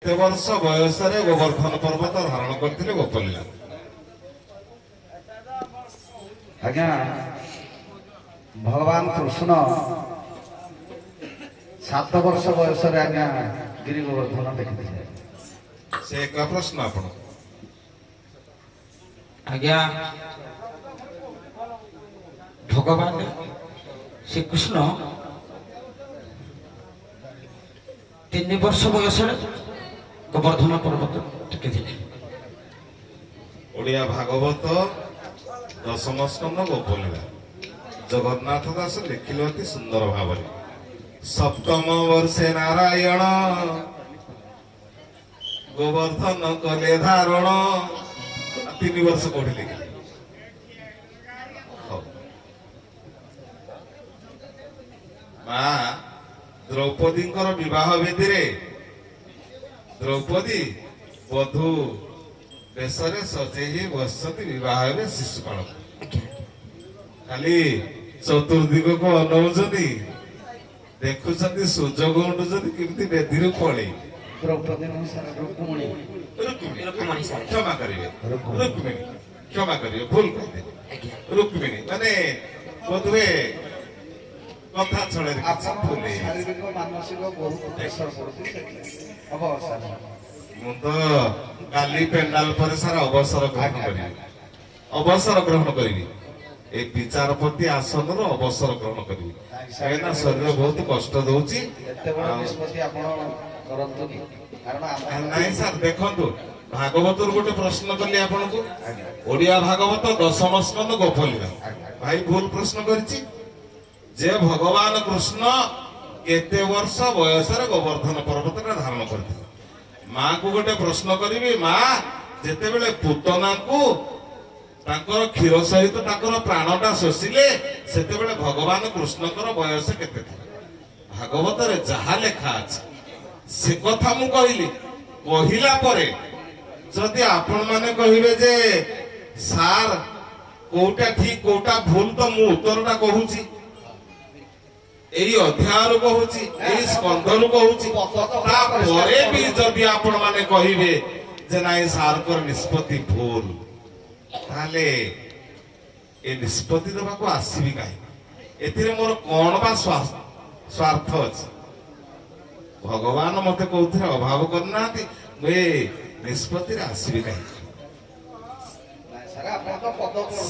କେତେ ବର୍ଷ ବୟସରେ ଗୋବର୍ଦ୍ଧନ ପର୍ବତ ଧାରଣ କରିଥିଲେ ଗୋପଲୀଳା? ଆଜ୍ଞା ଭଗବାନ କୃଷ୍ଣ 7 ବର୍ଷ ବୟସରେ ଆଜ୍ଞା ଗିରି ଗୋବର୍ଦ୍ଧନ ଦେଖିଥିଲେ। ସେ ଏକା ପ୍ରଶ୍ନ ଆପଣ ଆଜ୍ଞା ଭଗବାନ ଶ୍ରୀକୃଷ୍ଣ 3 ବର୍ଷ ବୟସରେ ଗୋବର୍ଦ୍ଧନ ପର୍ବତ ଟେକିଥିଲେ। ଓଡ଼ିଆ ଭାଗବତ ଦଶମ ସ୍କନ୍ଧ ଗୋପଲୀଳା ଜଗନ୍ନାଥ ଦାସ ଲେଖିଲେ ଅତି ସୁନ୍ଦର ଭାବରେ। ସପ୍ତମ ବର୍ଷେ ନାରାୟଣ ଗୋବର୍ଦ୍ଧନ କଲେ ଧାରଣ। 3 ବର୍ଷ କୋଉଠି ଲେଖିଲେ? ମା ଦ୍ରୌପଦୀଙ୍କର ବିବାହ ବେଦୀରେ ଦ୍ରୌପଦୀ ବଧୂ ବେଶରେ ସଜେଇ ବସନ୍ତି, ବିବାହ ହେବେ ଶିଶୁପାଳ। ଖାଲି ଚତୁର୍ଦିଗକୁ ଅନଉଛନ୍ତି, ଦେଖୁଛନ୍ତି, ସୁଯୋଗ ଉଠୁଛନ୍ତି କେମିତି ବେଦୀରୁ ପଳେଇ। ଦ୍ରୌପଦୀ ରୁକ୍ମିଣୀ କ୍ଷମା କରିବେ, ରୁକ୍ମିଣୀ କ୍ଷମା କରିବେ, ଭୁଲ କହିଦେବେ। ରୁକ୍ମିଣୀ ମାନେ ବୋଧହୁଏ କଥା ଛଳରେ କିଛି ଭୁଲ ହେଇଯାଇଛି। ଶାରୀରିକ ମାନସିକ ବହୁତ ପ୍ରେସର ପଡୁଛି। ମୁଁ ତ କାଲି ପେଣ୍ଡାଲ ପରେ ସାରା ଅବସର ଗ୍ରହଣ କରିବି, ଅବସର ଗ୍ରହଣ କରିବି। ଏ ବିଚାରପତି ଆସନରୁ ଅବସର ଗ୍ରହଣ କରିବି, କାହିଁକିନା ଶରୀର ବହୁତ କଷ୍ଟ ଦଉଛି। ଏତେ ବଡ ନିଷ୍ପତ୍ତି ଆପଣ କରନ୍ତୁ କି? କାରଣ ନାଇଁ ସାର୍ ଦେଖନ୍ତୁ, ଭାଗବତରୁ ଗୋଟେ ପ୍ରଶ୍ନ କଲି ଆପଣଙ୍କୁ। ଓଡ଼ିଆ ଭାଗବତ ଦଶମ ସ୍କନ୍ଧ ଗୋପଲୀଳା। ଭାଇ ଭୁଲ ପ୍ରଶ୍ନ କରିଛି ଯେ ଭଗବାନ କୃଷ୍ଣ କେତେ ବର୍ଷ ବୟସରେ ଗୋବର୍ଦ୍ଧନ ପର୍ବତଟା ଧାରଣ କରିଥିଲେ। ମାକୁ ଗୋଟେ ପ୍ରଶ୍ନ କରିବି, ମା ଯେତେବେଳେ ପୁତନାଙ୍କୁ ତାଙ୍କର କ୍ଷୀର ସହିତ ତାଙ୍କର ପ୍ରାଣଟା ଶୋଷିଲେ ସେତେବେଳେ ଭଗବାନ କୃଷ୍ଣଙ୍କର ବୟସ କେତେ ଥିଲା? ଭାଗବତରେ ଯାହା ଲେଖା ଅଛି ସେ କଥା ମୁଁ କହିଲି। କହିଲା ପରେ ଯଦି ଆପଣ ମାନେ କହିବେ ଯେ ସାର୍ କୋଉଟା ଠିକ କୋଉଟା ଭୁଲ, ତ ମୁଁ ଉତ୍ତରଟା କହୁଛି, ଏଇ ଅଧ୍ୟାୟରୁ କହୁଛି, ଏଇ ସ୍କନ୍ଧରୁ କହୁଛି। ତାପରେ ବି ଯଦି ଆପଣ ମାନେ କହିବେ ଯେ ନାଇଁ ସାରଙ୍କର ନିଷ୍ପତ୍ତି ଭୁଲ, ତାହେଲେ ଏ ନିଷ୍ପତ୍ତି ଦେବାକୁ ଆସିବି କାହିଁକି? ଏଥିରେ ମୋର କଣ ବା ସ୍ୱାର୍ଥ ଅଛି? ଭଗବାନ ମତେ କୋଉଥିରେ ଅଭାବ କରିନାହାନ୍ତି, ମୁଁ ଏ ନିଷ୍ପତ୍ତିରେ ଆସିବି କାହିଁକି?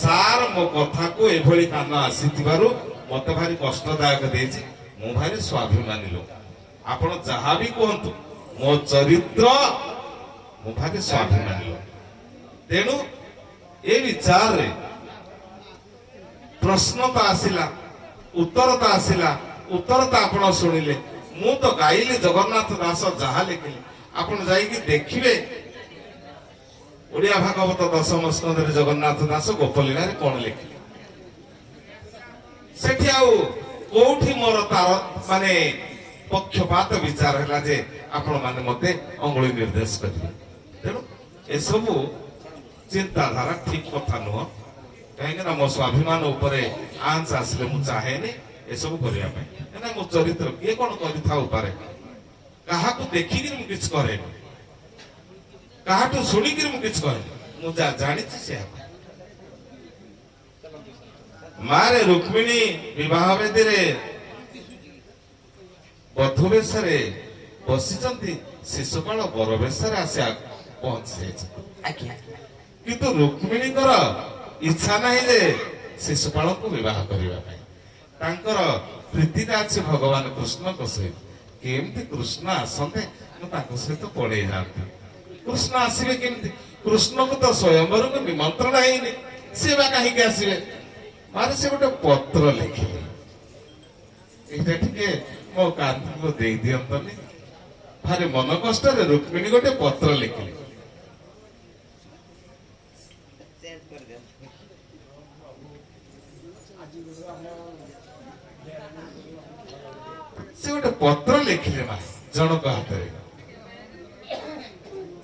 ସାର୍ ମୋ କଥାକୁ ଏଭଳି କାନ ଆସିଥିବାରୁ ମତେ ଭାରି କଷ୍ଟଦାୟକ ଦେଇଛି। ମୁଁ ଭାରି ସ୍ୱାଭିମାନୀ ଲୋକ। ଆପଣ ଯାହା ବି କୁହନ୍ତୁ, ମୋ ଚରିତ୍ର ମୁଁ ଭାରି ସ୍ୱାଭିମାନୀ ଲୋକ। ତେଣୁ ଏ ବିଚାରରେ ପ୍ରଶ୍ନ ତ ଆସିଲା, ଉତ୍ତର ତ ଆସିଲା, ଉତ୍ତର ତ ଆପଣ ଶୁଣିଲେ। ମୁଁ ତ ଗାଇଲି ଜଗନ୍ନାଥ ଦାସ ଯାହା ଲେଖିଲେ। ଆପଣ ଯାଇକି ଦେଖିବେ ଓଡ଼ିଆ ଭାଗବତ ଦଶମ ସ୍କନ୍ଧରେ ଜଗନ୍ନାଥ ଦାସ ଗୋପଲୀଳାରେ କଣ ଲେଖିଲେ। ସେଠି ଆଉ କୋଉଠି ମୋର ତାର ମାନେ ପକ୍ଷପାତ ବିଚାର ହେଲା ଯେ ଆପଣ ମାନେ ମତେ ଅଙ୍ଗୁଳି ନିର୍ଦ୍ଦେଶ କରିବେ। ତେଣୁ ଏସବୁ ଚିନ୍ତାଧାରା ଠିକ କଥା ନୁହଁ। କାହିଁକି ନା ମୋ ସ୍ୱାଭିମାନ ଉପରେ ଆଞ୍ଚ ଆସିଲେ ମୁଁ ଚାହେଁନି ଏସବୁ କରିବା ପାଇଁ। କାହିଁକିନା ମୋ ଚରିତ୍ର କିଏ କଣ କରିଥାଉ ପାରେ, କାହାକୁ ଦେଖିକିରି ମୁଁ କିଛି କରେନି, କାହାଠୁ ଶୁଣିକିରି ମୁଁ କିଛି କରେନି। ମୁଁ ଯାହା ଜାଣିଛି ସେୟା। ମାରେ ରୁକ୍ମିଣୀ ବିବାହ ବେଦୀରେ ବଧୂ ବେଶରେ ବସିଛନ୍ତି, ଶିଶୁପାଳ ବର ବେଶରେ ଆସି ପହଞ୍ଚି ଯାଇଛନ୍ତି। କିନ୍ତୁ ରୁକ୍ମିଣୀଙ୍କର ଇଚ୍ଛା ନାହିଁ ଯେ ଶିଶୁପାଳକୁ ବିବାହ କରିବା ପାଇଁ। ତାଙ୍କର ପ୍ରୀତିଟା ଅଛି ଭଗବାନ କୃଷ୍ଣଙ୍କ ସହିତ। କେମିତି କୃଷ୍ଣ ଆସନ୍ତେ ମୁଁ ତାଙ୍କ ସହିତ ପଳେଇ ଯାଆନ୍ତି। କୃଷ୍ଣ ଆସିବେ କେମିତି? କୃଷ୍ଣକୁ ତ ସ୍ୱୟଂବରକୁ ନିମନ୍ତ୍ରଣ ହେଇନି, ସେ ବା କାହିଁକି ଆସିବେ? ମାନେ ସେ ଗୋଟେ ପତ୍ର ଲେଖିଲେ। ଏଇଟା ଟିକେ ମୋ କାନ୍ଧକୁ ଦେଇ ଦିଅନ୍ତନି। ଭାରି ମନ କଷ୍ଟରେ ରୁକ୍ମିଣୀ ଗୋଟେ ପତ୍ର ଲେଖିଲେ। ସେ ଗୋଟେ ପତ୍ର ଲେଖିଲେ ମା ଜଣକ ହାତରେ,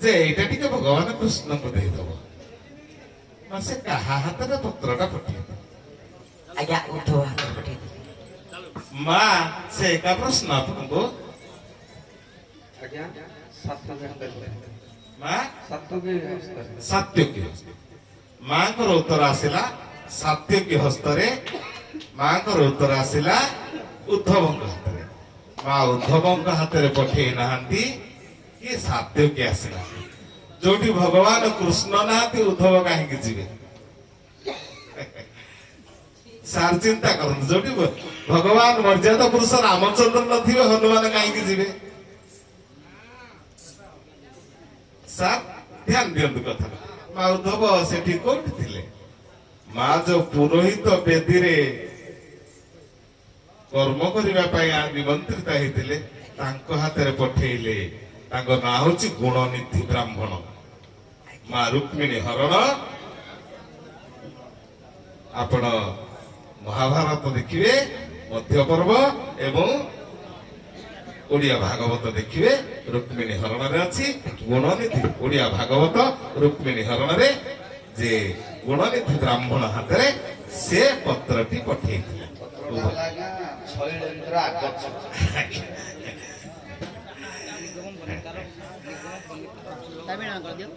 ଯେ ଏଇଟା ଟିକେ ଭଗବାନ କୃଷ୍ଣଙ୍କୁ ଦେଇଦବ। ସେ କାହା ହାତରେ ପତ୍ରଟା ପଠେଇବ? ଆଜ୍ଞା ଉଦ୍ଧବ ହାତରେ ପଠେଇଦେଲେ। ମା ସେ ଏକା ପ୍ରଶ୍ନ ଆପଣଙ୍କୁ। ଆଜ୍ଞା ସାତ୍ୱିକ ହସ୍ତରେ ମା ସାତ୍ୱିକ ହସ୍ତରେ ସାତ୍ୟକୀ ହସ୍ତ। ମାଙ୍କର ଉତ୍ତର ଆସିଲା ସାତ୍ୟକୀ ହସ୍ତରେ। ମାଙ୍କର ଉତ୍ତର ଆସିଲା ଉଦ୍ଧବଙ୍କ ହାତରେ। ମା ଉଦ୍ଧବଙ୍କ ହାତରେ ପଠେଇ ନାହାନ୍ତି କି ସାତ୍ୟକୀ ଆସିନାହାନ୍ତି। ଯୋଉଠି ଭଗବାନ କୃଷ୍ଣ ନାହାନ୍ତି ଉଦ୍ଧବ କାହିଁକି ଯିବେ? ସାର୍ ଚିନ୍ତା କରନ୍ତୁ, ଯୋଉଠି ଭଗବାନ ମର୍ଯ୍ୟାଦା ପୁରୁଷ ରାମଚନ୍ଦ୍ର ନଥିବେ ହନୁମାନ କାହିଁକି ଯିବେ? ସାର୍ ଧ୍ୟାନ ଦିଅନ୍ତୁ କଥା। ମା ଉଦ୍ଧବ ସେଠି କୋଉଠି ଥିଲେ? ମା ଯୋଉ ପୁରୋହିତ ବେଦୀରେ କର୍ମ କରିବା ପାଇଁ ନିମନ୍ତ୍ରିତ ହେଇଥିଲେ ତାଙ୍କ ହାତରେ ପଠେଇଲେ। ତାଙ୍କ ନାଁ ହଉଛି ଗୁଣନିଧି ବ୍ରାହ୍ମଣ। ମା ରୁକ୍ମିଣୀ ହରଣ। ଆପଣ ମହାଭାରତ ଦେଖିବେ, ମଧ୍ୟ ପର୍ବ ଏବଂ ଓଡ଼ିଆ ଭାଗବତ ଦେଖିବେ, ରୁକ୍ମିଣୀ ହରଣରେ ଅଛି ଗୁଣନିଧି। ଓଡ଼ିଆ ଭାଗବତ ରୁକ୍ମିଣୀ ହରଣରେ ଯେ ଗୁଣନିଧି ବ୍ରାହ୍ମଣ ହାତରେ ସେ ପତ୍ରଟି ପଠେଇଥିଲେ। ଶୈଳେନ୍ଦ୍ର ଆଗଛ ତା ବିଣା କରିଦିଅ।